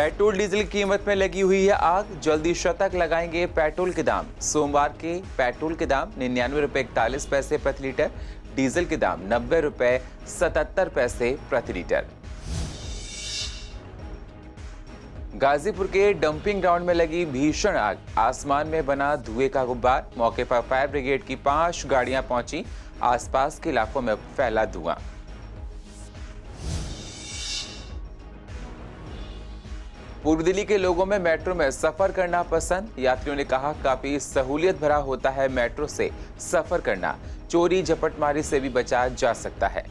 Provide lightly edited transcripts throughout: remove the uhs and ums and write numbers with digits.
Petrol diesel की कीमत में लगी हुई है आग, जल्दी शतक लगाएंगे पेट्रोल के दाम। सोमवार के पेट्रोल के दाम 99.41 प्रति लीटर, डीजल के दाम 90.77 प्रति लीटर। गाजीपुर के डंपिंग ग्राउंड में लगी भीषण आग, आसमान में बना धुएं का गुब्बार। मौके पर फायर ब्रिगेड की 5 गाड़ियां पहुंची, आसपास के इलाकों में फैला धुआं। पूर्व दिल्ली के लोगों में मेट्रो में सफर करना पसंद। यात्रियों ने कहा काफी सहूलियत भरा होता है मेट्रो से सफर करना, चोरी झपटमारी से भी बचा जा सकता है।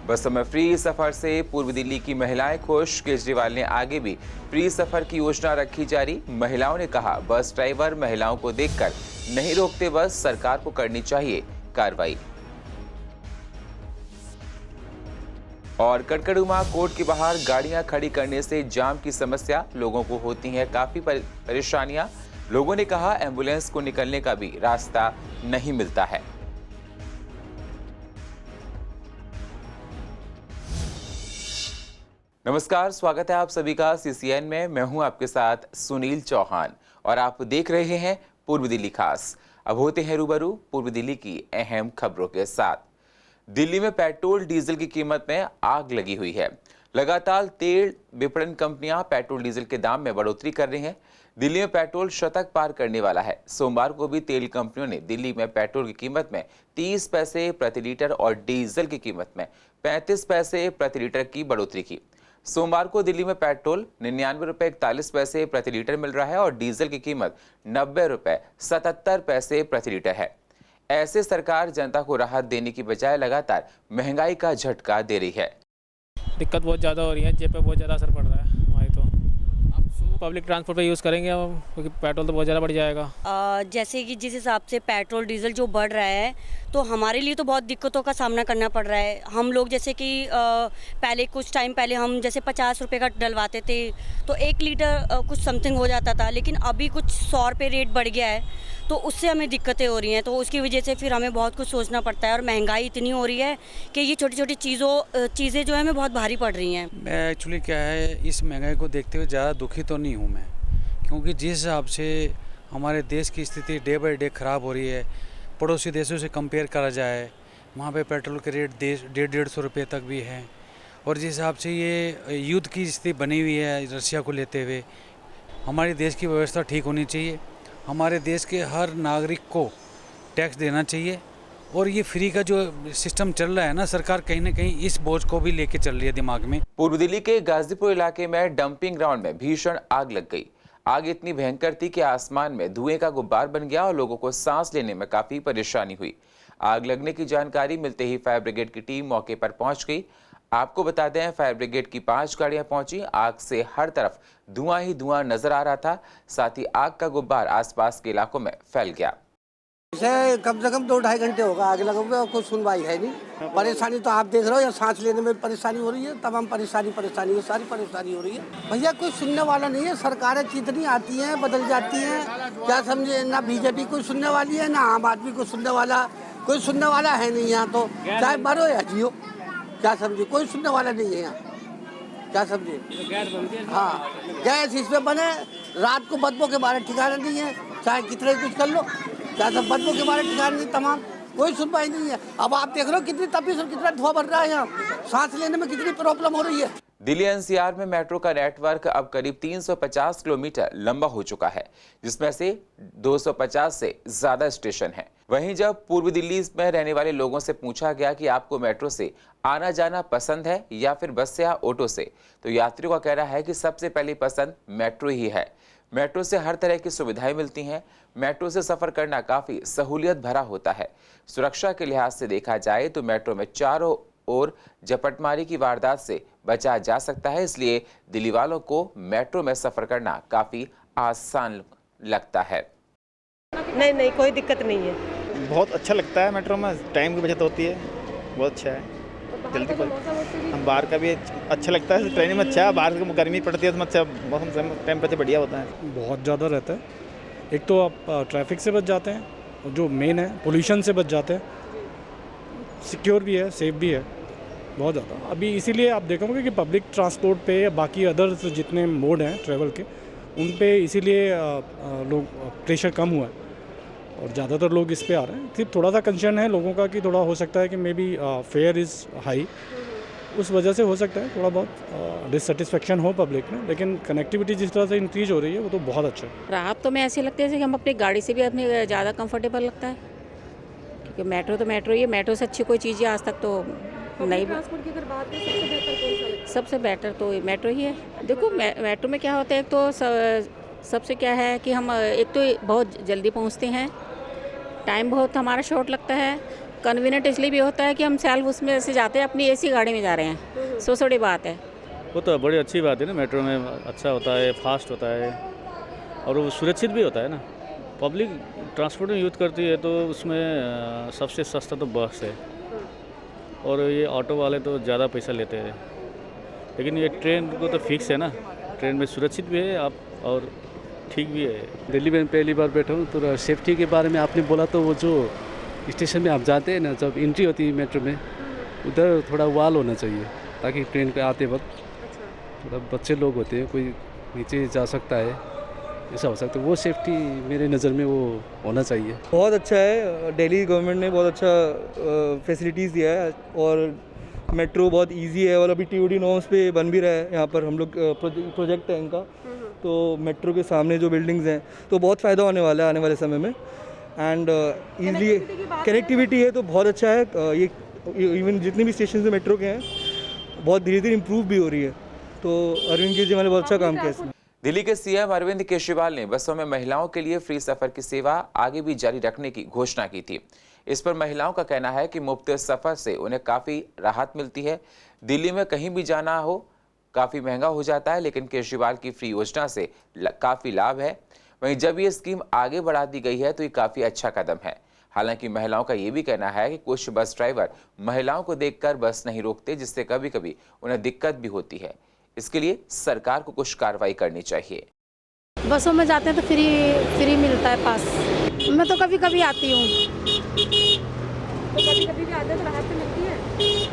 बसों में फ्री सफर से पूर्व दिल्ली की महिलाएं खुश। केजरीवाल ने आगे भी फ्री सफर की योजना रखी जारी। महिलाओं ने कहा बस ड्राइवर महिलाओं को देखकर नहीं रोकते बस, सरकार को करनी चाहिए कार्रवाई। और कड़कड़ुमा कोर्ट के बाहर गाड़ियां खड़ी करने से जाम की समस्या, लोगों को होती है काफी परेशानियां। लोगों ने कहा एम्बुलेंस को निकलने का भी रास्ता नहीं मिलता है। नमस्कार, स्वागत है आप सभी का सीसीएन में। मैं हूं आपके साथ सुनील चौहान और आप देख रहे हैं पूर्व दिल्ली खास। अब होते हैं रूबरू पूर्व दिल्ली की अहम खबरों के साथ। दिल्ली में पेट्रोल डीजल की कीमत में आग लगी हुई है। लगातार तेल विपणन कंपनियां पेट्रोल डीजल के दाम में बढ़ोतरी कर रही हैं। दिल्ली में पेट्रोल शतक पार करने वाला है। सोमवार को भी तेल कंपनियों ने दिल्ली में पेट्रोल की कीमत में 30 पैसे प्रति लीटर और डीजल की कीमत में 35 पैसे प्रति लीटर की बढ़ोतरी की। सोमवार को दिल्ली में पेट्रोल 99.41 प्रति लीटर मिल रहा है और डीजल की कीमत 90.77 प्रति लीटर है। ऐसे सरकार जनता को राहत देने की बजाय लगातार महंगाई का झटका दे रही है। दिक्कत बहुत ज़्यादा हो रही है, जेब पे बहुत ज़्यादा असर पड़ रहा है हमारी। तो अब पब्लिक ट्रांसपोर्ट पे यूज़ करेंगे हम, क्योंकि पेट्रोल तो बहुत ज़्यादा बढ़ जाएगा। जैसे कि जिस हिसाब से पेट्रोल डीजल जो बढ़ रहा है तो हमारे लिए तो बहुत दिक्कतों का सामना करना पड़ रहा है। हम लोग जैसे कि पहले कुछ टाइम पहले हम जैसे 50 रुपये का डलवाते थे तो 1 लीटर कुछ समथिंग हो जाता था, लेकिन अभी कुछ 100 रुपये रेट बढ़ गया है, तो उससे हमें दिक्कतें हो रही हैं। तो उसकी वजह से फिर हमें बहुत कुछ सोचना पड़ता है और महंगाई इतनी हो रही है कि ये छोटी छोटी चीज़ें जो है हमें बहुत भारी पड़ रही हैं। मैं एक्चुअली क्या है, इस महंगाई को देखते हुए ज़्यादा दुखी तो नहीं हूँ मैं, क्योंकि जिस हिसाब से हमारे देश की स्थिति डे बाई डे ख़राब हो रही है, पड़ोसी देशों से कंपेयर करा जाए वहाँ पे पेट्रोल के रेट 150-150 रुपये तक भी हैं। और जिस हिसाब से ये युद्ध की स्थिति बनी हुई है रशिया को लेते हुए, हमारे देश की व्यवस्था ठीक होनी चाहिए। हमारे देश के हर नागरिक को टैक्स देना चाहिए। और ये फ्री का जो सिस्टम चल रहा है ना, सरकार कहीं ना कहीं इस बोझ को भी लेके चल रही है दिमाग में। पूर्व दिल्ली के गाजीपुर इलाके में डंपिंग ग्राउंड में भीषण आग लग गई। आग इतनी भयंकर थी कि आसमान में धुएं का गुब्बार बन गया और लोगों को सांस लेने में काफी परेशानी हुई। आग लगने की जानकारी मिलते ही फायर ब्रिगेड की टीम मौके पर पहुंच गई। आपको बता दें, फायर ब्रिगेड की 5 गाड़ियां पहुंची। आग से हर तरफ धुआं ही धुआं नजर आ रहा था, साथ ही आग का गुब्बार आसपास के इलाकों में फैल गया। इसे कम से कम 2-2.5 घंटे होगा आग लगे हुए और कोई सुनवाई है नहीं। परेशानी तो आप देख रहे हो, या सांस लेने में परेशानी हो रही है, तमाम परेशानी है, सारी परेशानी हो रही है। भैया कोई सुनने वाला नहीं है। सरकारें जितनी आती हैं बदल जाती हैं, क्या समझे। ना बीजेपी कोई सुनने वाली है, ना आम आदमी को सुनने वाला, कोई सुनने वाला है नहीं यहाँ। तो चाहे मरो या जियो, क्या समझे, कोई सुनने वाला नहीं है यहाँ, क्या समझे। हाँ, गैस इसमें बने, रात को बदबू के बारे ठिकाना नहीं है, चाहे कितने कुछ कर लो, क्या सब बदबू के बारे ठिकाना नहीं, तमाम कोई सुनवाई नहीं है। अब आप देख रहे हो कितनी तपिश और कितना धुआं बढ़ रहा है, यहाँ सांस लेने में कितनी प्रॉब्लम हो रही है। दिल्ली एनसीआर में मेट्रो का नेटवर्क अब करीब 350 किलोमीटर लंबा हो चुका है, जिसमें से 250 से ज्यादा स्टेशन हैं। वहीं जब पूर्व दिल्ली में रहने वाले लोगों से पूछा गया कि आपको मेट्रो से आना जाना पसंद है या फिर बस से या ऑटो से, तो यात्रियों का कहना है कि सबसे पहली पसंद मेट्रो ही है। मेट्रो से हर तरह की सुविधाएं मिलती हैं। मेट्रो से सफर करना काफी सहूलियत भरा होता है। सुरक्षा के लिहाज से देखा जाए तो मेट्रो में चारों ओर झपटमारी की वारदात से बचा जा सकता है, इसलिए दिल्ली वालों को मेट्रो में सफर करना काफी आसान लगता है। नहीं, कोई दिक्कत नहीं है। बहुत अच्छा लगता है, मेट्रो में टाइम की बचत होती है, बहुत अच्छा है। जल्दी हम बाहर का भी अच्छा लगता है, ट्रेन में अच्छा है। बाहर की गर्मी पड़ती है तो अच्छा, मौसम टेम्परेचर बढ़िया होता है। बहुत ज़्यादा रहता है। एक तो आप ट्रैफिक से बच जाते हैं, और जो मेन है पोल्यूशन से बच जाते हैं। सिक्योर भी है, सेफ भी है बहुत ज़्यादा। अभी इसीलिए आप देखोगे कि पब्लिक ट्रांसपोर्ट पे या बाकी अदर्स जितने मोड हैं ट्रैवल के, उन पे इसीलिए लोग प्रेशर कम हुआ है और ज़्यादातर लोग इस पे आ रहे हैं। सिर्फ थोड़ा सा कंसर्न है लोगों का कि थोड़ा हो सकता है कि may be fair is high, उस वजह से हो सकता है थोड़ा बहुत डिससेटिस्फेक्शन हो पब्लिक में, लेकिन कनेक्टिविटी जिस तरह से इंक्रीज हो रही है वो तो बहुत अच्छा है। राहत तो मैं ऐसी लगती है जैसे कि हम अपनी गाड़ी से भी अपने ज़्यादा कंफर्टेबल लगता है, क्योंकि मेट्रो तो मेट्रो ही है, मेट्रो से अच्छी कोई चीज़ आज तक तो नहीं। ट्रांसपोर्ट की अगर बात करें सबसे बेहतर कौन सा लगता है? सबसे बेटर तो मेट्रो ही है। देखो मेट्रो में क्या होता है, एक तो सबसे क्या है कि हम एक तो बहुत जल्दी पहुंचते हैं, टाइम बहुत हमारा शॉर्ट लगता है, कन्वीनियंट इसलिए भी होता है कि हम सेल्फ उसमें से जाते हैं, अपनी एसी गाड़ी में जा रहे हैं, सो थोड़ी बात है। वो तो बड़ी अच्छी बात है ना, मेट्रो में अच्छा होता है, फास्ट होता है और वो सुरक्षित भी होता है ना। पब्लिक ट्रांसपोर्ट में यूज़ करती है तो उसमें सबसे सस्ता तो बस है और ये ऑटो वाले तो ज़्यादा पैसा लेते हैं, लेकिन ये ट्रेन को तो फिक्स है ना, ट्रेन में सुरक्षित भी है आप और ठीक भी है। दिल्ली में पहली बार बैठा हूँ तो सेफ्टी के बारे में आपने बोला, तो वो जो स्टेशन में आप जाते हैं ना, जब एंट्री होती है मेट्रो में, उधर थोड़ा वॉल होना चाहिए ताकि ट्रेन पे आते वक्त थोड़ा बच्चे लोग होते हैं, कोई नीचे जा सकता है, ऐसा हो सकता है, वो सेफ्टी मेरे नज़र में वो होना चाहिए। बहुत अच्छा है, दिल्ली गवर्नमेंट ने बहुत अच्छा फैसिलिटीज़ दिया है और मेट्रो बहुत इजी है और अभी टीओडी नॉर्म्स पे बन भी रहा है। यहाँ पर हम लोग प्रोजेक्ट है इनका, तो मेट्रो के सामने जो बिल्डिंग्स हैं तो बहुत फ़ायदा होने वाला है आने वाले समय में। एंड ईज़िली कनेक्टिविटी है तो बहुत अच्छा है। ये इवन जितने भी स्टेशन से मेट्रो के हैं बहुत धीरे धीरे इम्प्रूव भी हो रही है, तो अरविंद केजरीवाल ने बहुत अच्छा काम किया इसमें। दिल्ली के सीएम अरविंद केजरीवाल ने बसों में महिलाओं के लिए फ्री सफर की सेवा आगे भी जारी रखने की घोषणा की थी। इस पर महिलाओं का कहना है कि मुफ्त सफर से उन्हें काफी राहत मिलती है। दिल्ली में कहीं भी जाना हो काफी महंगा हो जाता है, लेकिन केजरीवाल की फ्री योजना से काफी लाभ है। वहीं जब ये स्कीम आगे बढ़ा दी गई है तो ये काफी अच्छा कदम है। हालांकि महिलाओं का ये भी कहना है कि कुछ बस ड्राइवर महिलाओं को देखकर बस नहीं रोकते, जिससे कभी कभी उन्हें दिक्कत भी होती है। इसके लिए सरकार को कुछ कार्रवाई करनी चाहिए। बसों में जाते हैं तो फ्री मिलता है पास। मैं तो कभी कभी आती हूँ। तो कभी भी आते हैं तो राहत तो मिलती है?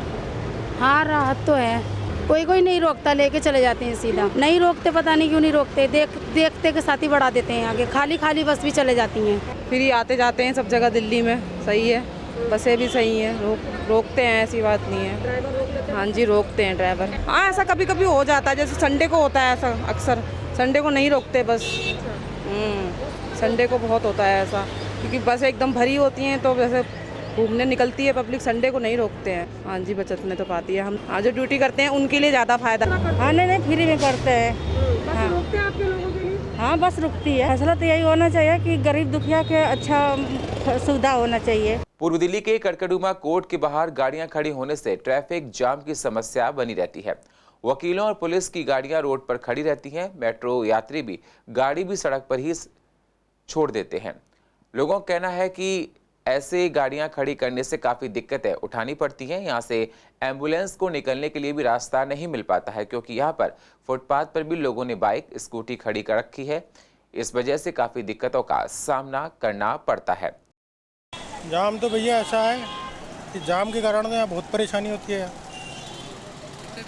हाँ, राहत तो है। कोई नहीं रोकता, लेके चले जाते हैं सीधा। नहीं रोकते, पता नहीं क्यों नहीं रोकते। देखते के साथ ही बढ़ा देते हैं आगे। खाली बस भी चले जाती हैं। फ्री आते जाते हैं सब जगह दिल्ली में, सही है। बसें भी सही हैं, रोकते हैं, ऐसी बात नहीं है। ड्राइवर रोक लेते हैं? हाँ जी, रोकते हैं ड्राइवर। हाँ, ऐसा कभी कभी हो जाता है, जैसे संडे को होता है ऐसा अक्सर। संडे को नहीं रोकते बस। संडे को बहुत होता है ऐसा, क्योंकि बस एकदम भरी होती हैं तो वैसे घूमने निकलती है पब्लिक। संडे को नहीं रोकते हैं। हाँ जी, बचत में तो पाती है। हम जो ड्यूटी करते हैं उनके लिए ज़्यादा फायदा। हाँ, नहीं फ्री में करते हैं। बस रोकते हैं आपके लोगों के लिए? हाँ, बस रुकती है। फैसला तो यही होना चाहिए कि गरीब दुखिया के अच्छा सुविधा होना चाहिए। पूर्व दिल्ली के कड़कड़ुमा कोर्ट के बाहर गाड़ियां खड़ी होने से ट्रैफिक जाम की समस्या बनी रहती है। वकीलों और पुलिस की गाड़ियां रोड पर खड़ी रहती हैं। मेट्रो यात्री भी गाड़ी भी सड़क पर ही छोड़ देते हैं। लोगों का कहना है कि ऐसे गाड़ियां खड़ी करने से काफ़ी दिक्कतें उठानी पड़ती हैं। यहाँ से एम्बुलेंस को निकलने के लिए भी रास्ता नहीं मिल पाता है, क्योंकि यहाँ पर फुटपाथ पर भी लोगों ने बाइक स्कूटी खड़ी कर रखी है। इस वजह से काफ़ी दिक्कतों का सामना करना पड़ता है। जाम तो भैया ऐसा है कि जाम के कारण तो यहाँ बहुत परेशानी होती है।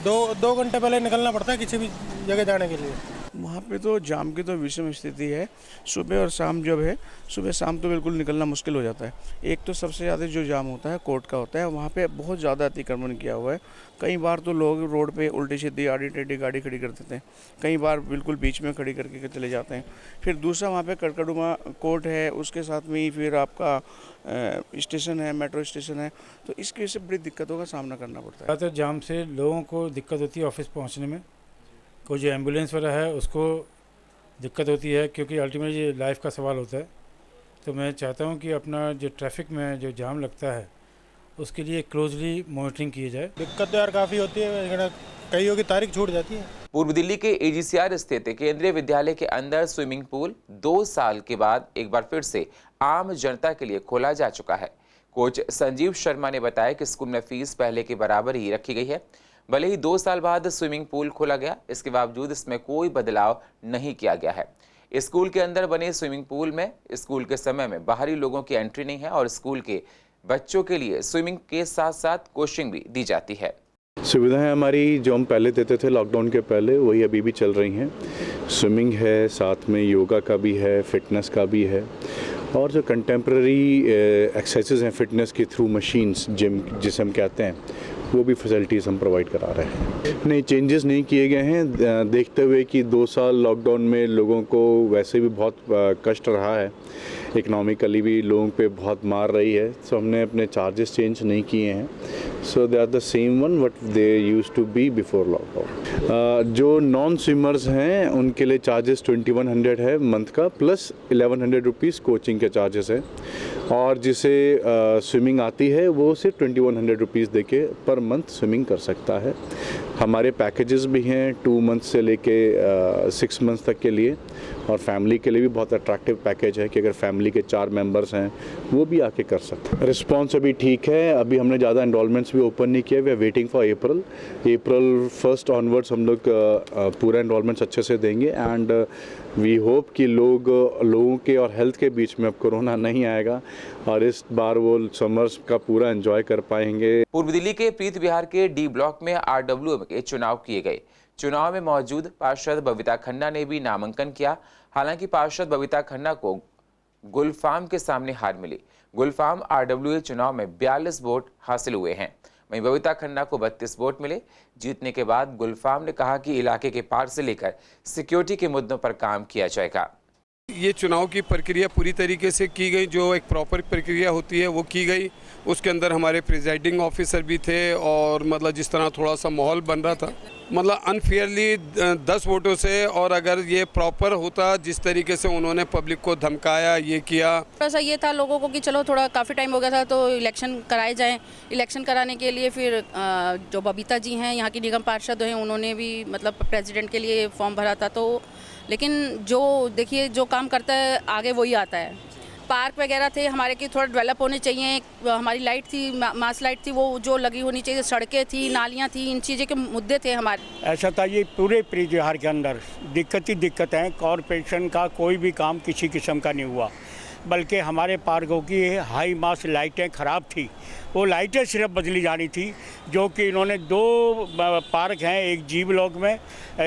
दो घंटे पहले निकलना पड़ता है किसी भी जगह जाने के लिए। वहाँ पे तो जाम की तो विषम स्थिति है। सुबह और शाम जब है, सुबह शाम तो बिल्कुल निकलना मुश्किल हो जाता है। एक तो सबसे ज़्यादा जो जाम होता है कोर्ट का होता है, वहाँ पे बहुत ज़्यादा अतिक्रमण किया हुआ है। कई बार तो लोग रोड पे उल्टी सीधी आड़ी टेढ़ी गाड़ी खड़ी कर देते हैं, कई बार बिल्कुल बीच में खड़ी करके चले जाते हैं। फिर दूसरा वहाँ पे कड़कड़ुमा कोर्ट है, उसके साथ में ही फिर आपका स्टेशन है, मेट्रो स्टेशन है, तो इसकी वजह से बड़ी दिक्कतों का सामना करना पड़ता है। ज़्यादातर जाम से लोगों को दिक्कत होती है ऑफिस पहुँचने में। कोई जो एम्बुलेंस वाला है उसको दिक्कत होती है, क्योंकि अल्टीमेटली ये लाइफ का सवाल होता है। तो मैं चाहता हूँ कि अपना जो ट्रैफिक में जो जाम लगता है उसके लिए क्लोजली मॉनिटरिंग की जाए। दिक्कत तो यार काफ़ी होती है, कईयों की तारीख छूट जाती है। पूर्व दिल्ली के AGCR स्थित केंद्रीय विद्यालय के अंदर स्विमिंग पूल 2 साल के बाद एक बार फिर से आम जनता के लिए खोला जा चुका है। कोच संजीव शर्मा ने बताया कि स्कूल में फीस पहले के बराबर ही रखी गई है। भले ही 2 साल बाद स्विमिंग पूल खोला गया, इसके बावजूद इसमें कोई बदलाव नहीं किया गया है। स्कूल के अंदर बने स्विमिंग पूल में स्कूल के समय में बाहरी लोगों की एंट्री नहीं है और स्कूल के बच्चों के लिए स्विमिंग के साथ साथ कोचिंग भी दी जाती है। सुविधाएं हमारी जो हम पहले देते थे लॉकडाउन के पहले, वही अभी भी चल रही हैं। स्विमिंग है, साथ में योगा का भी है, फिटनेस का भी है, और जो कंटेम्प्रेरी एक्सरसाइजेज हैं फिटनेस के थ्रू मशीन्स, जिम जिसे हम कहते हैं, वो भी फैसिलिटीज़ हम प्रोवाइड करा रहे हैं। नहीं, चेंजेस नहीं किए गए हैं, देखते हुए कि 2 साल लॉकडाउन में लोगों को वैसे भी बहुत कष्ट रहा है, इकोनॉमिकली भी लोगों पे बहुत मार रही है, तो हमने अपने चार्जेस चेंज नहीं किए हैं। So they are the same one what they used to be before lockdown. जो नॉन स्विमर्स हैं उनके लिए चार्जेस 2100 है मंथ का, प्लस 1100 रुपीज़ कोचिंग के चार्जेस हैं, और जिसे स्विमिंग आती है वो सिर्फ 2100 रुपीज़ दे के पर मंथ स्विमिंग कर सकता है। हमारे पैकेजेस भी हैं 2 मंथ से लेके 6 मंथ तक के लिए, और फैमिली के लिए भी बहुत अट्रैक्टिव पैकेज है कि अगर फैमिली के 4 मेंबर्स हैं वो भी आके कर सकते हैं। रिस्पॉन्स अभी ठीक है, अभी हमने ज़्यादा एनरोलमेंट्स भी ओपन नहीं किए, we are waiting for April 1 onwards हम लोग पूरा एनरोलमेंट्स अच्छे से देंगे, एंड वी होप कि लोगों के और हेल्थ के बीच में अब कोरोना नहीं आएगा और इस बार वो समर्स का पूरा एंजॉय कर पाएंगे। पूर्व दिल्ली के प्रीत विहार के डी ब्लॉक में RWM के चुनाव किए गए। चुनाव में मौजूद पार्षद बबीता खन्ना ने भी नामांकन किया। हालांकि पार्षद बबीता खन्ना को गुलफाम के सामने हार मिली। गुलफाम RWA चुनाव में 42 वोट हासिल हुए हैं, वहीं बबीता खन्ना को 32 वोट मिले। जीतने के बाद गुलफाम ने कहा कि इलाके के पार्क से लेकर सिक्योरिटी के मुद्दों पर काम किया जाएगा। ये चुनाव की प्रक्रिया पूरी तरीके से की गई, जो एक प्रॉपर प्रक्रिया होती है वो की गई। उसके अंदर हमारे प्रिजाइडिंग ऑफिसर भी थे, और मतलब जिस तरह थोड़ा सा माहौल बन रहा था, मतलब अनफेयरली 10 वोटों से, और अगर ये प्रॉपर होता जिस तरीके से उन्होंने पब्लिक को धमकाया, ये किया। थोड़ा सा ये था लोगों को कि चलो थोड़ा काफ़ी टाइम हो गया था तो इलेक्शन कराए जाएं। इलेक्शन कराने के लिए फिर जो बबीता जी हैं यहाँ की निगम पार्षद हैं, उन्होंने भी मतलब प्रेसिडेंट के लिए फॉर्म भरा था। तो लेकिन जो देखिए जो काम करता है आगे वही आता है। पार्क वगैरह थे हमारे की थोड़ा डेवलप होने चाहिए। हमारी लाइट थी, मास लाइट थी, वो जो लगी होनी चाहिए। सड़कें थी, नालियाँ थी, इन चीज़ों के मुद्दे थे हमारे। ऐसा था ये पूरे प्रीत विहार के अंदर दिक्कत ही दिक्कत है। कॉरपोरेशन का कोई भी काम किसी किस्म का नहीं हुआ, बल्कि हमारे पार्कों की हाई मास लाइटें ख़राब थी। वो लाइटें सिर्फ बदली जानी थी, जो कि इन्होंने 2 पार्क हैं, एक जी ब्लॉक में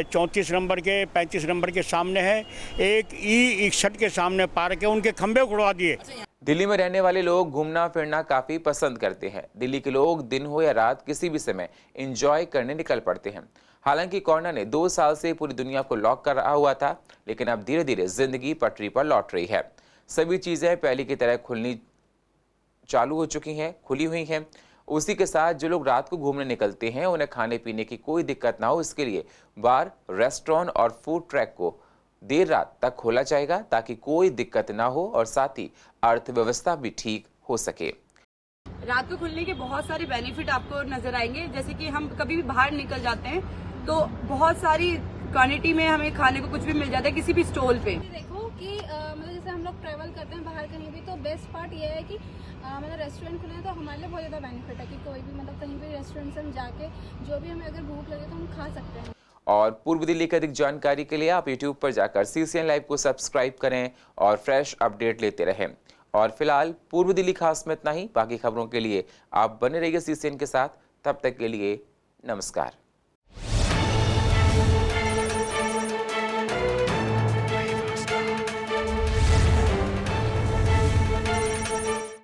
34 नंबर के 35 नंबर के सामने है, एक E61 के सामने पार्क है, उनके खंभे उड़वा दिए। दिल्ली में रहने वाले लोग घूमना फिरना काफ़ी पसंद करते हैं। दिल्ली के लोग दिन हो या रात किसी भी समय एंजॉय करने निकल पड़ते हैं। हालांकि कोरोना ने 2 साल से पूरी दुनिया को लॉक कर रहा हुआ था, लेकिन अब धीरे धीरे जिंदगी पटरी पर लौट रही है। सभी चीज़ें पहले की तरह खुली हुई हैं। उसी के साथ जो लोग रात को घूमने निकलते हैं उन्हें खाने पीने की कोई दिक्कत ना हो, इसके लिए बार, रेस्टोरेंट और फूड ट्रैक को देर रात तक खोला जाएगा, ताकि कोई दिक्कत ना हो और साथ ही अर्थव्यवस्था भी ठीक हो सके। रात को खुलने के बहुत सारे बेनिफिट आपको नजर आएंगे। जैसे कि हम कभी भी बाहर निकल जाते हैं तो बहुत सारी क्वांटिटी में हमें खाने को कुछ भी मिल जाता है किसी भी स्टॉल पे। देखो कि मतलब जैसे हम लोग ट्रैवल करते हैं बाहर कहीं भी, तो बेस्ट पार्ट ये है कि मतलब रेस्टोरेंट खुले हैं तो हमारे लिए बहुत ज़्यादा बेनिफिट है कि कोई भी मतलब कहीं भी रेस्टोरेंट से हम जाके जो भी हमें अगर भूख लगे तो हम खा सकते हैं। और पूर्व दिल्ली की अधिक जानकारी के लिए आप YouTube पर जाकर CCN लाइव को सब्सक्राइब करें और फ्रेश अपडेट लेते रहें। और फिलहाल पूर्व दिल्ली खास में इतना ही। बाकी खबरों के लिए आप बने रहिए CCN के साथ। तब तक के लिए नमस्कार।